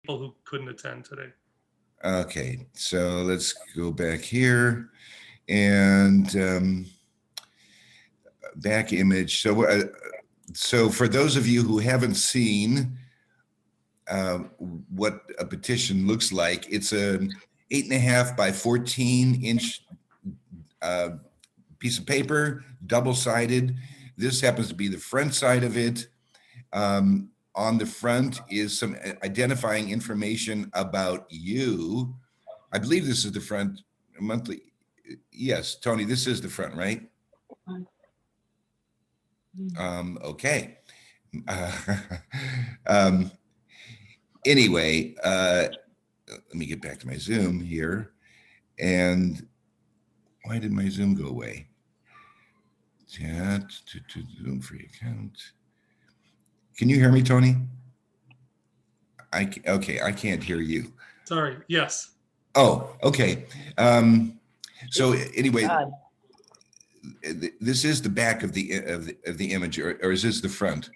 who couldn't attend today. Okay, so let's go back here and back image. So for those of you who haven't seen what a petition looks like, it's an 8.5 by 14-inch piece of paper, double-sided. This happens to be the front side of it. On the front is some identifying information about you. I believe this is the front monthly. Yes, Tony, this is the front, right? Okay. Anyway, let me get back to my Zoom here. And why did my Zoom go away? Chat to Zoom free account. Can you hear me, Tony? Okay, I can't hear you. Sorry. Yes. Oh, okay. So anyway, this is the back of the image, or is this the front?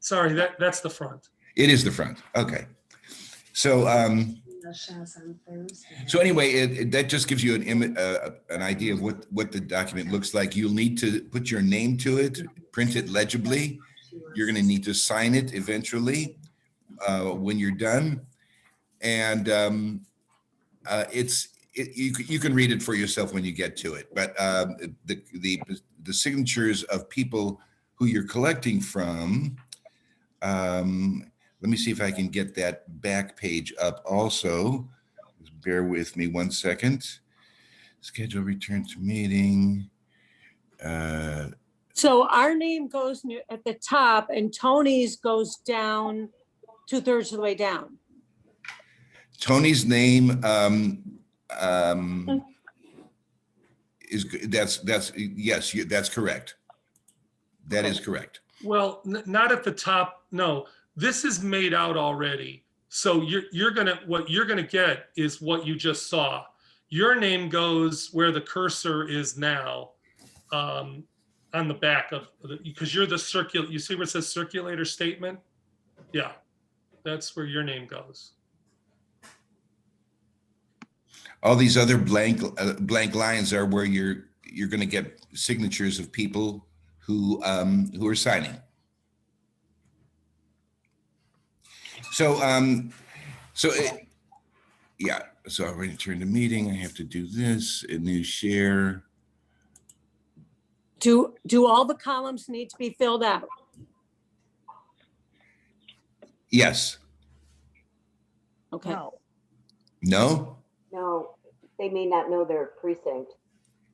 Sorry, that's the front. It is the front. Okay. So so anyway, that just gives you an idea of what the document looks like. You'll need to put your name to it, print it legibly. You're going to need to sign it eventually when you're done, and you can read it for yourself when you get to it. But the signatures of people who you're collecting from. Let me see if I can get that back page up also. Just bear with me 1 second. Schedule return to meeting. So our name goes at the top and Tony's goes down 2/3 of the way down. Tony's name is yes, that's correct. That is correct. Well, not at the top. No, this is made out already. So what you're gonna get is what you just saw. Your name goes where the cursor is now, on the back of because you're the you see where it says circulator statement? Yeah, that's where your name goes. All these other blank lines are where you're going to get signatures of people who are signing. So yeah. So I'll return to meeting. I have to do this. A new share. Do all the columns need to be filled out? Yes. Okay. No? No, they may not know their precinct.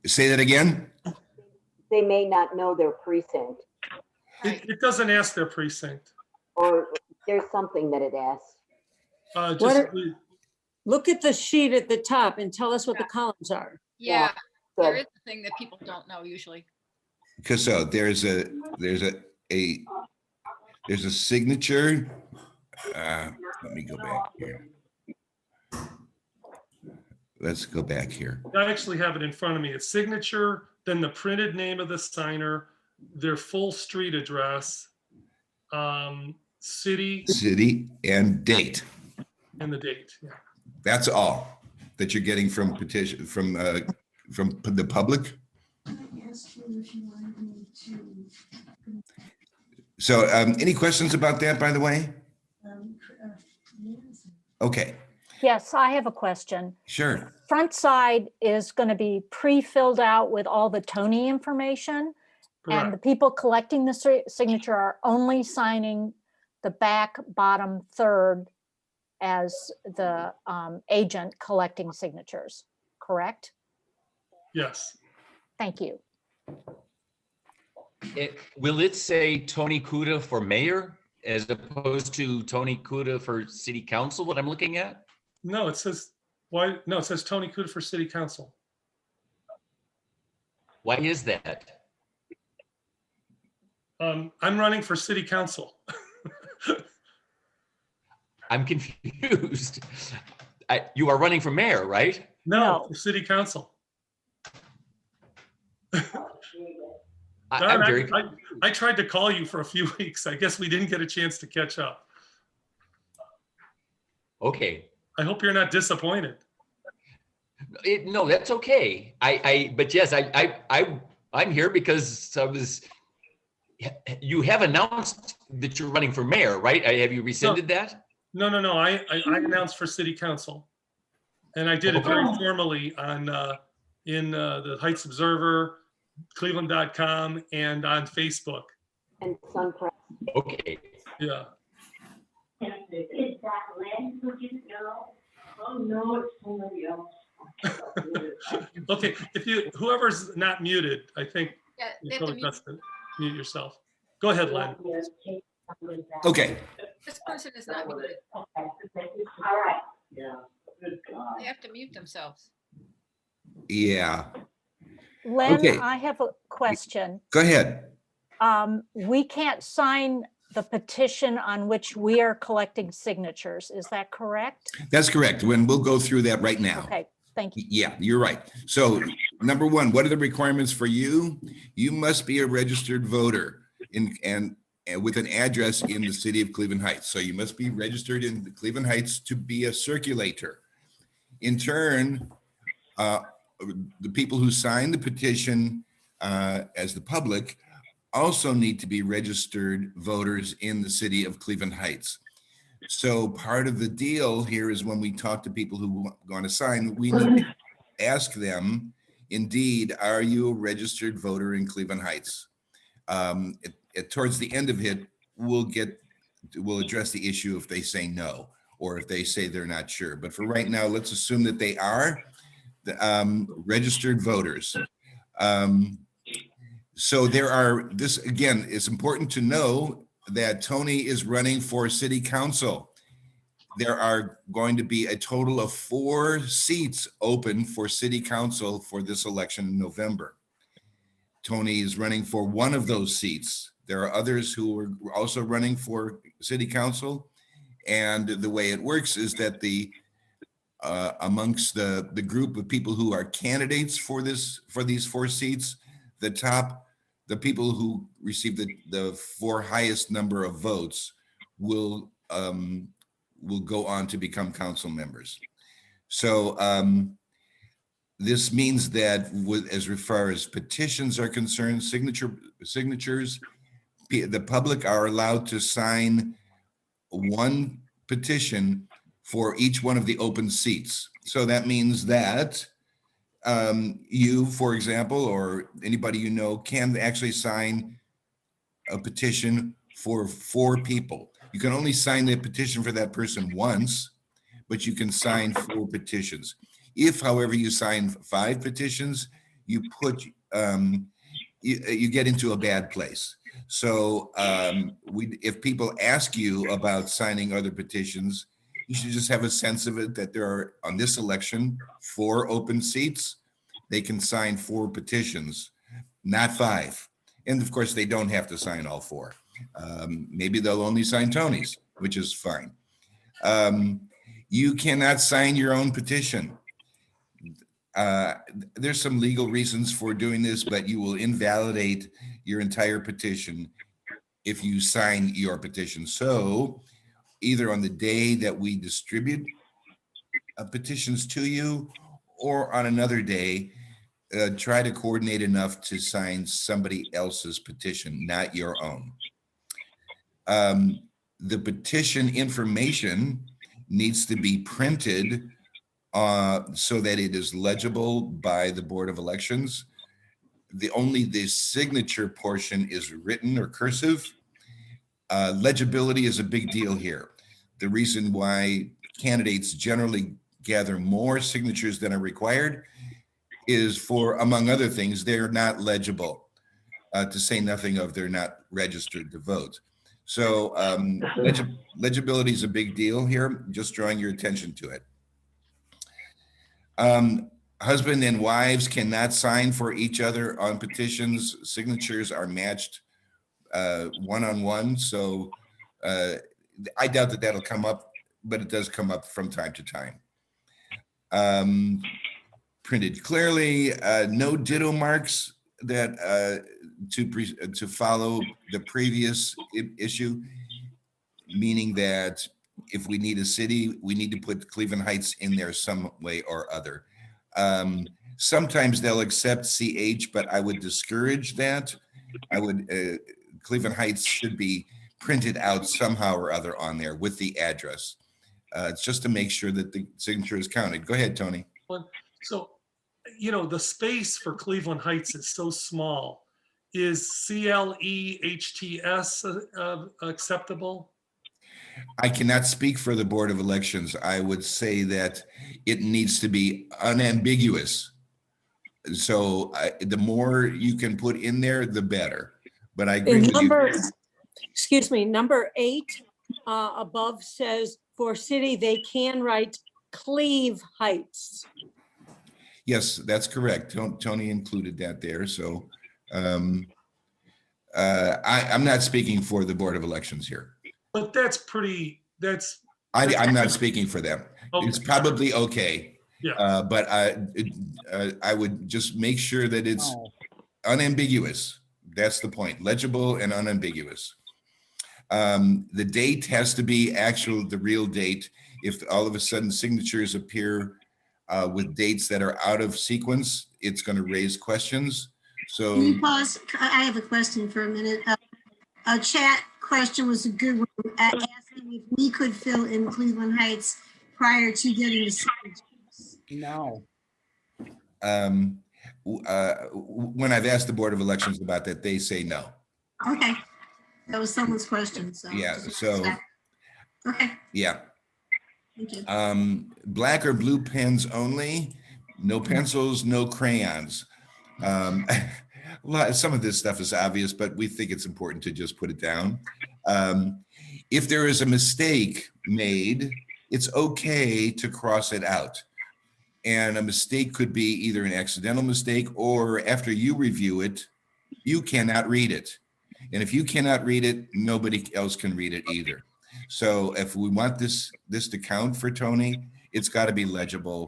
Say that again? They may not know their precinct. It doesn't ask their precinct. Or there's something that it asks. Look at the sheet at the top and tell us what the columns are. Yeah, Good. there is a thing that people don't know usually. Because so there's a signature. Let me go back here. Let's go back here. I actually have it in front of me. It's signature, then the printed name of the signer, their full street address, city, and date. And the date. Yeah. That's all that you're getting from petition from the public. So, any questions about that, by the way? Okay. Yes, I have a question. Sure. Front side is going to be pre-filled out with all the Tony information. Correct. And the people collecting the signature are only signing the back bottom third as the agent collecting signatures, correct? Yes. Thank you. Will it say Tony Kuda for mayor as opposed to Tony Kuda for city council, what I'm looking at? No, it says why? No, it says Tony Kuda for city council. Why is that? I'm running for city council. I'm confused. You are running for mayor, right? No, for city council. I tried to call you for a few weeks. I guess we didn't get a chance to catch up. Okay. I hope you're not disappointed. No, that's okay. But yes, I'm here because you have announced that you're running for mayor, right? Have you rescinded that? No. I announced for city council. And I did it very formally on, in the Heights Observer, Cleveland.com, and on Facebook. And Sun Press. Okay. Yeah. Is that Lynn who didn't know? Oh, no, it's somebody else. Okay, whoever's not muted, I think Yeah, they it's have to probably mute. best to mute yourself. Go ahead, Len. Okay, This person is not muted. All right. Yeah. They have to mute themselves. yeah, Len, Okay. I have a question. go ahead. We can't sign the petition on which we are collecting signatures. Is that correct? That's correct. We'll go through that right now. Okay, thank you. Yeah, you're right. So number one, what are the requirements for you? You must be a registered voter and with an address in the city of Cleveland Heights. So you must be registered in Cleveland Heights to be a circulator. In turn, the people who sign the petition as the public also need to be registered voters in the city of Cleveland Heights. So part of the deal here is when we talk to people who want to sign, we need to ask them, indeed, are you a registered voter in Cleveland Heights? Towards the end of it, we'll address the issue if they say no, or if they say they're not sure. But for right now, let's assume that they are registered voters. So this again, it's important to know that Tony is running for city council. There are going to be a total of 4 seats open for city council for this election in November. Tony is running for one of those seats. There are others who are also running for city council. And the way it works is that amongst the group of people who are candidates for these 4 seats, the people who receive the 4 highest number of votes will go on to become council members. So this means that as far as petitions are concerned, signatures, the public are allowed to sign 1 petition for each one of the open seats. So that means that you, for example, or anybody you know, can actually sign a petition for 4 people. You can only sign the petition for that person once, but you can sign 4 petitions. If, however, you sign 5 petitions, you get into a bad place. So if people ask you about signing other petitions, you should just have a sense of it that there are, on this election, 4 open seats. They can sign 4 petitions, not 5. And of course, they don't have to sign all 4. Maybe they'll only sign Tony's, which is fine. You cannot sign your own petition. There's some legal reasons for doing this, but you will invalidate your entire petition if you sign your petition. So either on the day that we distribute petitions to you or on another day, try to coordinate enough to sign somebody else's petition, not your own. The petition information needs to be printed so that it is legible by the Board of Elections. Only the signature portion is written or cursive. Legibility is a big deal here. The reason why candidates generally gather more signatures than are required is for, among other things, they're not legible, to say nothing of they're not registered to vote. So legibility is a big deal here, just drawing your attention to it. Husband and wives cannot sign for each other on petitions. Signatures are matched one-on-one. So I doubt that that'll come up, but it does come up from time to time. Printed clearly, no ditto marks that to follow the previous issue, meaning that If we need a city, we need to put Cleveland Heights in there some way or other. Sometimes they'll accept CH, but I would discourage that. I would, Cleveland Heights should be printed out somehow or other on there with the address. It's just to make sure that the signature is counted. Go ahead, Tony. So, you know, the space for Cleveland Heights is so small. Is CLEHTS acceptable? I cannot speak for the Board of Elections. I would say that it needs to be unambiguous. So the more you can put in there, the better. But I agree And with you. excuse me, number 8 above says for city, they can write Cleve Heights. Yes, that's correct. Tony included that there. So I'm not speaking for the Board of Elections here. But that's pretty, that's, I'm not speaking for them. Okay. It's probably okay. Yeah. But I would just make sure that it's unambiguous. That's the point. Legible and unambiguous. The date has to be the real date. If all of a sudden signatures appear with dates that are out of sequence, it's going to raise questions. So Can you pause? I have a question for a minute. A chat question was a good one, asking if we could fill in Cleveland Heights prior to getting the signatures. No. when I've asked the Board of Elections about that, they say no. Okay, that was someone's question, so. Yeah, so, Okay, yeah. thank you. Black or blue pens only, no pencils, no crayons. Some of this stuff is obvious, but we think it's important to just put it down. If there is a mistake made, it's okay to cross it out. And a mistake could be either an accidental mistake, or after you review it, you cannot read it. And if you cannot read it, nobody else can read it either. So if we want this to count for Tony, it's got to be legible,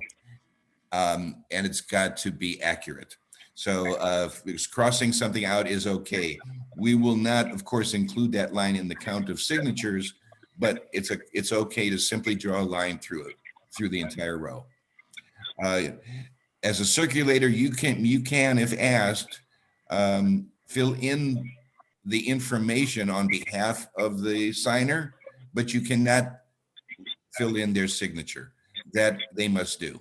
and it's got to be accurate. So crossing something out is okay. We will not, of course, include that line in the count of signatures, but it's okay to simply draw a line through it, through the entire row. As a circulator, you can, if asked, fill in the information on behalf of the signer, but you cannot fill in their signature. That they must do.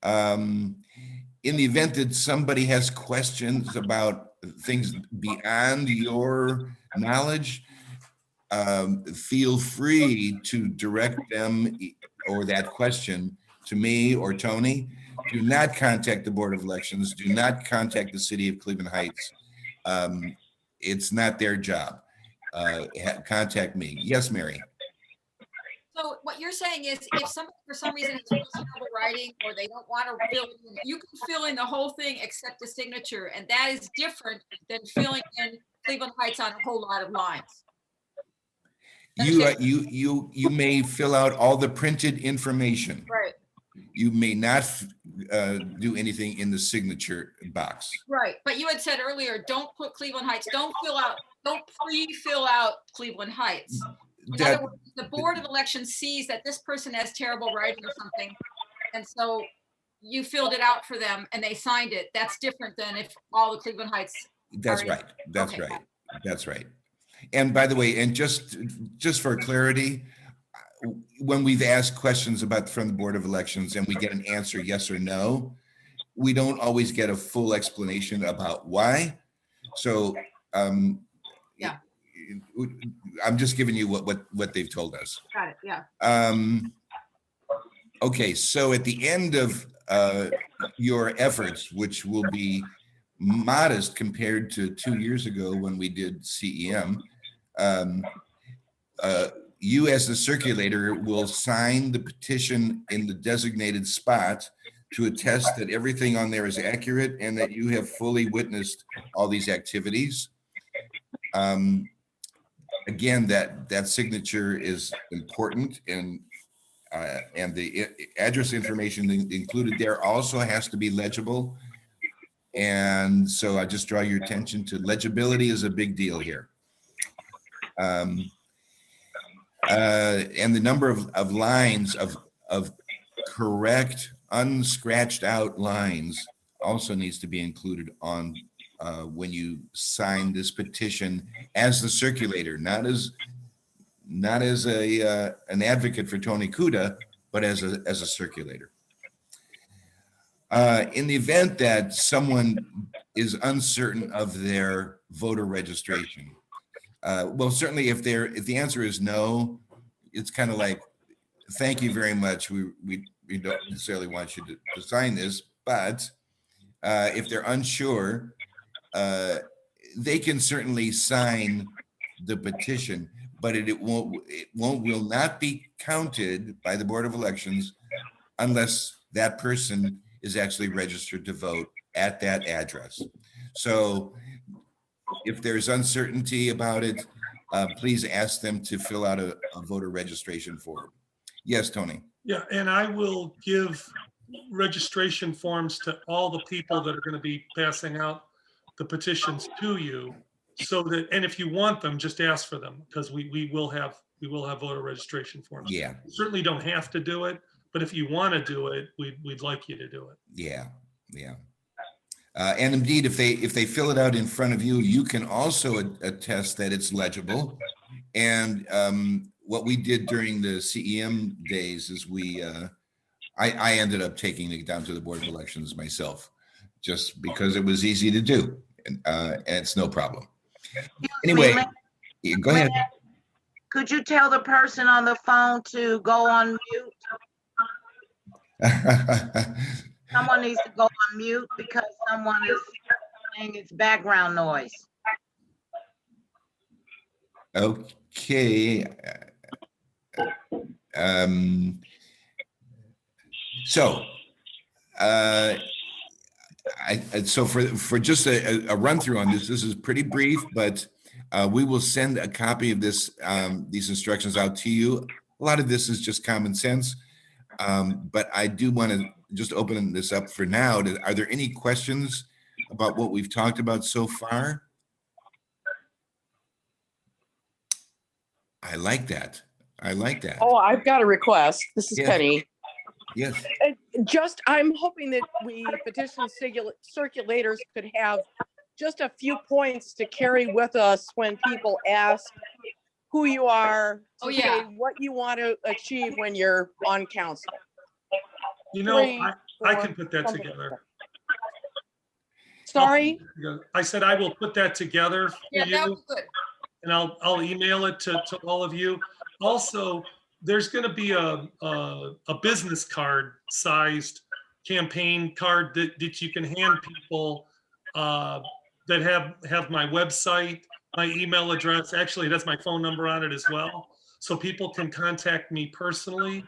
In the event that somebody has questions about things beyond your knowledge, feel free to direct them or that question to me or Tony. Do not contact the Board of Elections. Do not contact the City of Cleveland Heights. It's not their job. Contact me. Yes, Mary. So what you're saying is if somebody for some reason has terrible writing or they don't want to fill it in, you can fill in the whole thing except the signature. And that is different than filling in Cleveland Heights on a whole lot of lines. You may fill out all the printed information. Right. You may not do anything in the signature box. Right. But you had said earlier, don't put Cleveland Heights, don't pre-fill out Cleveland Heights. In other words, the Board of Elections sees that this person has terrible writing or something, and so you filled it out for them and they signed it. That's different than if all the Cleveland Heights. That's right. That's Okay. right. That's right. And by the way, and just for clarity, when we've asked questions from the Board of Elections and we get an answer yes or no, we don't always get a full explanation about why. So Yeah. I'm just giving you what they've told us. Got it. Yeah. Okay, so at the end of your efforts, which will be modest compared to 2 years ago when we did CEM, you as the circulator will sign the petition in the designated spot to attest that everything on there is accurate and that you have fully witnessed all these activities. Again, that signature is important, and the address information included there also has to be legible. And so I just draw your attention to legibility is a big deal here. And the number of lines of correct, unscratched out lines also needs to be included on when you sign this petition as the circulator, not as an advocate for Tony Kuda, but as a circulator. In the event that someone is uncertain of their voter registration, well, certainly if the answer is no, it's kind of like, thank you very much. We don't necessarily want you to sign this, but if they're unsure, they can certainly sign the petition, but it will not be counted by the Board of Elections unless that person is actually registered to vote at that address. So if there's uncertainty about it, please ask them to fill out a voter registration form. Yes, Tony. Yeah, and I will give registration forms to all the people that are going to be passing out the petitions to you, so that, and if you want them, just ask for them, because we will have voter registration forms. Yeah. You certainly don't have to do it, but if you want to do it, we'd like you to do it. Yeah, yeah. And indeed, if they fill it out in front of you, you can also attest that it's legible. And what we did during the CEM days is I ended up taking it down to the Board of Elections myself, just because it was easy to do, and it's no problem. Anyway, go ahead. Could you tell the person on the phone to go on mute? Someone needs to go on mute because someone is saying it's background noise. Okay. So, so for just a run through on this is pretty brief, but we will send a copy of this, these instructions out to you. A lot of this is just common sense, but I do want to just open this up for now. Are there any questions about what we've talked about so far? I like that. I like that. Oh, I've got a request. This is Yes. Penny. Yes. I'm hoping that we petition circulators could have just a few points to carry with us when people ask who you are, Oh, to yeah. say what you want to achieve when you're on council. You know, Three, I four, can put that something together. like that. Sorry? I said I will put that together for Yeah, that you, was good. and I'll email it to all of you. Also, there's going to be a business card sized campaign card that you can hand people that have my website, my email address. Actually, that's my phone number on it as well. So people can contact me personally,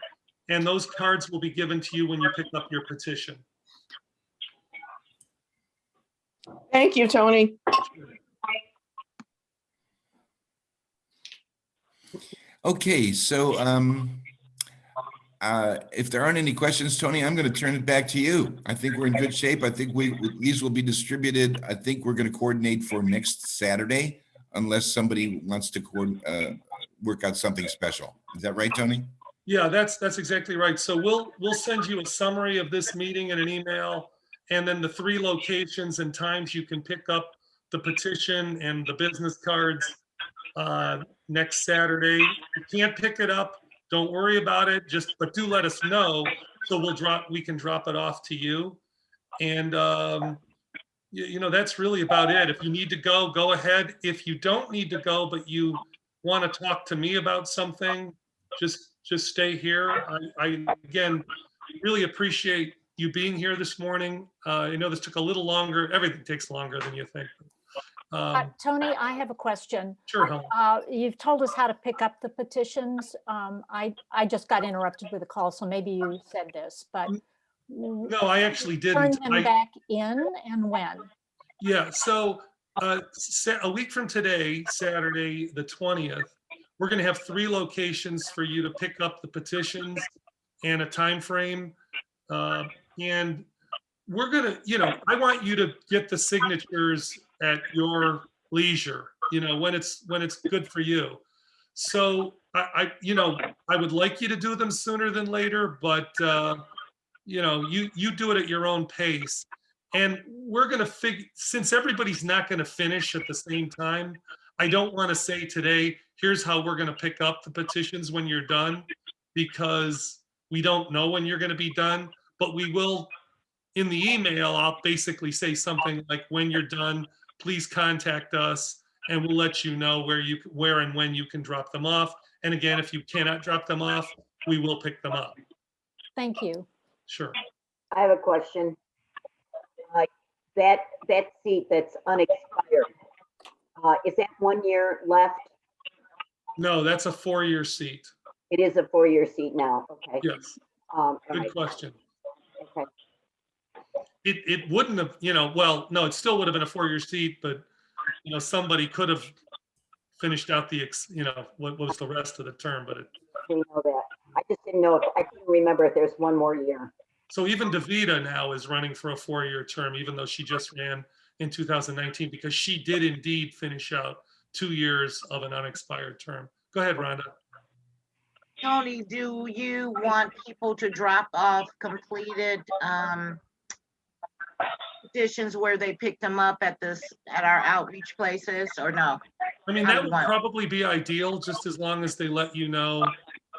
and those cards will be given to you when you pick up your petition. Thank you, Tony. Okay, so if there aren't any questions, Tony, I'm going to turn it back to you. I think we're in good shape. I think these will be distributed. I think we're going to coordinate for next Saturday, unless somebody wants to work out something special. Is that right, Tony? Yeah, that's exactly right. So we'll send you a summary of this meeting in an email, and then the 3 locations and times you can pick up the petition and the business cards next Saturday. If you can't pick it up, don't worry about it. But do let us know, so we can drop it off to you. And you know, that's really about it. If you need to go ahead. If you don't need to go, but you want to talk to me about something, just stay here. I again really appreciate you being here this morning. I know this took a little longer. Everything takes longer than you think. Tony, I have a question. Sure, Helen. You've told us how to pick up the petitions. I just got interrupted with a call, so maybe you said this, but No, I actually turn didn't. them back in, and when? Yeah, so a week from today, Saturday, the 20th, we're going to have 3 locations for you to pick up the petitions and a time frame. And we're going to, you know, I want you to get the signatures at your leisure, you know, when it's good for you. So you know, I would like you to do them sooner than later, but, you know, you do it at your own pace. And we're going to since everybody's not going to finish at the same time, I don't want to say today, here's how we're going to pick up the petitions when you're done, because we don't know when you're going to be done, but we will, in the email, I'll basically say something like, when you're done, please contact us and we'll let you know where and when you can drop them off. And again, if you cannot drop them off, we will pick them up. Thank you. Sure. I have a question. That seat that's unexpired, is that 1 year left? No, that's a 4-year seat. It is a 4-year seat now, okay. Yes. All Good right, question. okay. It wouldn't have, you know, well, no, it still would have been a 4-year seat, but, you know, somebody could have finished out the, you know, what was the rest of the term, but We know that. I just didn't know I couldn't remember if there's 1 more year. so even Davida now is running for a 4-year term, even though she just ran in 2019, because she did indeed finish out 2 years of an unexpired term. Go ahead, Rhonda. Tony, do you want people to drop off completed petitions where they picked them up at our outreach places, or no? I mean, How that do you would want it? probably be ideal, just as long as they let you know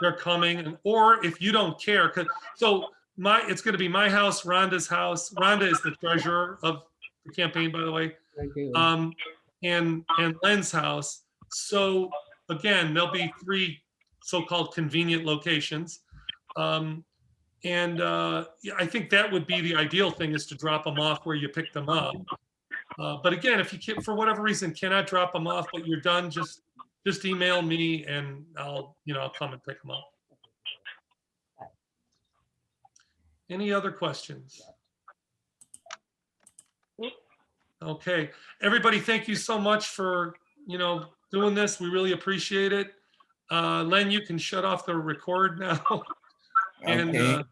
they're coming, or if you don't care, so it's going to be my house, Rhonda's house. Rhonda is the treasurer of the campaign, by the way, and Len's house. So again, there'll be 3 so-called convenient locations. Yeah, I think that would be the ideal thing, is to drop them off where you pick them up. But again, if you can, for whatever reason, cannot drop them off, but you're done, just email me and I'll come and pick them up. Any other questions? Okay, everybody, thank you so much for, doing this. We really appreciate it. Len, you can shut off the record now. And Okay.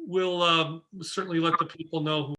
we'll certainly let the people know who